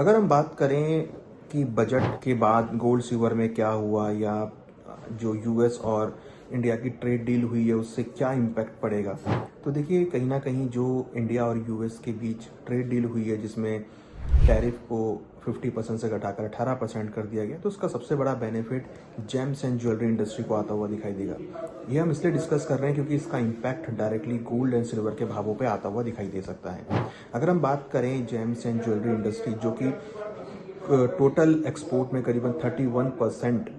अगर हम बात करें कि बजट के बाद गोल्ड सिल्वर में क्या हुआ या जो यूएस और इंडिया की ट्रेड डील हुई है उससे क्या इम्पैक्ट पड़ेगा, तो देखिए कहीं ना कहीं जो इंडिया और यूएस के बीच ट्रेड डील हुई है जिसमें टैरिफ को 50% से घटाकर 18% कर दिया गया, तो उसका सबसे बड़ा benefit James and jewellery industry को आता हुआ दिखाई देगा। ये हम इसलिए डिस्कस कर रहे हैं क्योंकि इसका impact directly gold and silver के भावों पे आता हुआ दिखाई दे सकता है। अगर हम बात करें जेम्स एंड ज्वेलरी इंडस्ट्री, जो कि टोटल एक्सपोर्ट में करीबन 31%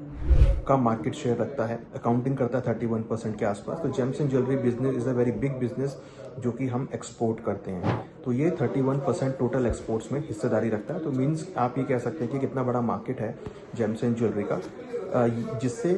का मार्केट शेयर रखता है, अकाउंटिंग करता है 31% के आसपास। तो James and jewellery business is a very big business जो कि हम एक्सपोर्ट करते हैं। तो ये 31% टोटल एक्सपोर्ट्स में हिस्सेदारी रखता है। तो मीन्स आप ये कह सकते हैं कि कितना बड़ा मार्केट है जेम्स एंड ज्वेलरी का, जिससे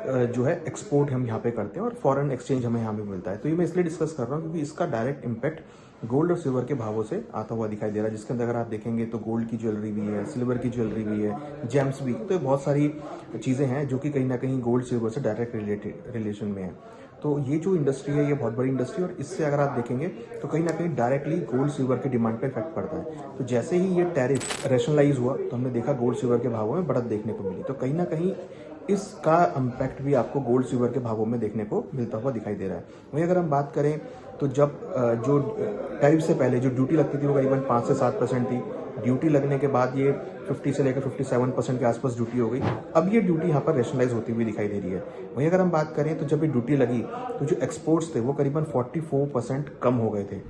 जो है एक्सपोर्ट हम यहाँ पे करते हैं और फॉरेन एक्सचेंज हमें यहाँ पे मिलता है। तो ये मैं इसलिए डिस्कस कर रहा हूँ क्योंकि इसका डायरेक्ट इम्पैक्ट गोल्ड और सिल्वर के भावों से आता हुआ दिखाई दे रहा है, जिसके अंदर अगर आप देखेंगे तो गोल्ड की ज्वेलरी भी है, सिल्वर की ज्वेलरी भी है, जेम्स भी। तो बहुत सारी चीज़ें हैं जो कि कहीं ना कहीं गोल्ड सिल्वर से डायरेक्ट रिलेशन में है। तो ये जो इंडस्ट्री है ये बहुत बड़ी इंडस्ट्री है और इससे अगर आप देखेंगे तो कहीं ना कहीं डायरेक्टली गोल्ड सिल्वर की डिमांड पर इफेक्ट पड़ता है। तो जैसे ही ये टैरिफ रैशनलाइज हुआ तो हमने देखा गोल्ड सिल्वर के भावों में बढ़त देखने को मिली। तो कहीं ना कहीं इसका इम्पैक्ट भी आपको गोल्ड सिल्वर के भावों में देखने को मिलता हुआ दिखाई दे रहा है। वहीं अगर हम बात करें तो जब जो टैरिफ से पहले जो ड्यूटी लगती थी वो करीबन 5 से 7% थी। ड्यूटी लगने के बाद ये 50 से लेकर 57% के आसपास ड्यूटी हो गई। अब ये ड्यूटी यहाँ पर रैशनलाइज होती हुई दिखाई दे रही है। वहीं अगर हम बात करें तो जब ये ड्यूटी लगी तो जो एक्सपोर्ट्स थे वो करीबन 44% कम हो गए थे।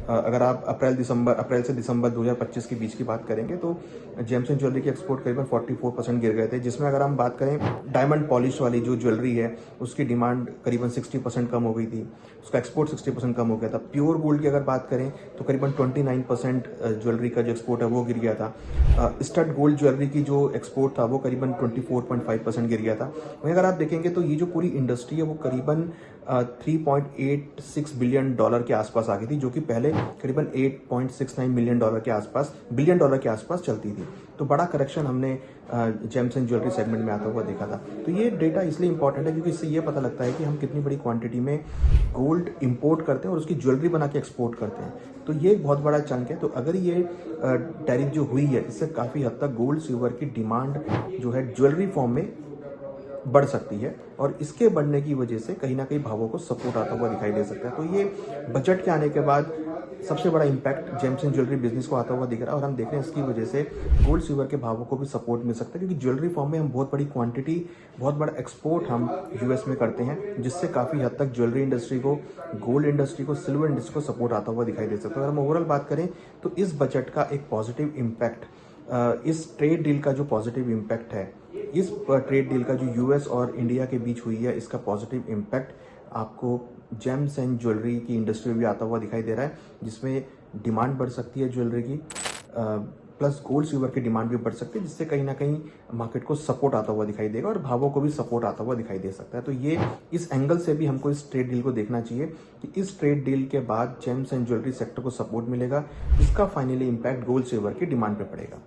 अगर आप अप्रैल से दिसंबर 2025 के बीच की बात करेंगे तो जेम्स एंड ज्वेलरी के एक्सपोर्ट करीबन 44% गिर गए थे, जिसमें अगर हम बात करें डायमंड पॉलिश वाली जो ज्वेलरी है उसकी डिमांड करीबन 60% कम हो गई थी, उसका एक्सपोर्ट 60% कम हो गया था। प्योर गोल्ड की अगर बात करें तो करीबन 29% ज्वेलरी का जो एक्सपोर्ट है वो गिर गया था। स्टड गोल्ड ज्वेलरी की जो एक्सपोर्ट था वो करीबन 24.5% गिर गया था। वहीं अगर आप देखेंगे तो ये जो पूरी इंडस्ट्री है वो करीबन 3.86 बिलियन डॉलर के आसपास आ गई थी, जो कि पहले करीबन 8.69 बिलियन डॉलर के आसपास चलती थी। तो बड़ा करेक्शन हमने जेम्स एंड ज्वेलरी सेगमेंट में आता हुआ देखा था। तो ये डेटा इसलिए इंपॉर्टेंट है क्योंकि इससे ये पता लगता है कि हम कितनी बड़ी क्वांटिटी में गोल्ड इंपोर्ट करते हैं और उसकी ज्वेलरी बना के एक्सपोर्ट करते हैं। तो ये एक बहुत बड़ा चंक है। तो अगर ये टैरिफ जो हुई है इससे काफ़ी हद तक गोल्ड सिल्वर की डिमांड जो है ज्वेलरी फॉर्म में बढ़ सकती है और इसके बढ़ने की वजह से कहीं ना कहीं भावों को सपोर्ट आता हुआ दिखाई दे सकता है। तो ये बजट के आने के बाद सबसे बड़ा impact James and jewellery business को आता हुआ दिख रहा है और हम देख रहे हैं इसकी वजह से गोल्ड सिल्वर के भावों को भी सपोर्ट मिल सकता है, क्योंकि ज्वेलरी फॉर्म में हम बहुत बड़ी क्वांटिटी, बहुत बड़ा एक्सपोर्ट हम यूएस में करते हैं, जिससे काफ़ी हद तक ज्वेलरी इंडस्ट्री को, गोल्ड इंडस्ट्री को, सिल्वर इंडस्ट्री को सपोर्ट आता हुआ दिखाई दे सकता है। अगर हम ओवरऑल बात करें तो इस बजट का एक पॉजिटिव इम्पैक्ट, इस ट्रेड डील का जो पॉजिटिव इम्पैक्ट है, इस ट्रेड डील का जो यूएस और इंडिया के बीच हुई है, इसका पॉजिटिव इम्पैक्ट आपको जेम्स एंड ज्वेलरी की इंडस्ट्री में भी आता हुआ दिखाई दे रहा है, जिसमें डिमांड बढ़ सकती है ज्वेलरी की, प्लस गोल्ड सिल्वर की डिमांड भी बढ़ सकती है, जिससे कहीं ना कहीं मार्केट को सपोर्ट आता हुआ दिखाई देगा और भावों को भी सपोर्ट आता हुआ दिखाई दे सकता है। तो ये इस एंगल से भी हमको इस ट्रेड डील को देखना चाहिए कि इस ट्रेड डील के बाद जेम्स एंड ज्वेलरी सेक्टर को सपोर्ट मिलेगा, इसका फाइनली इम्पैक्ट गोल्ड सिल्वर की डिमांड पे पड़ेगा।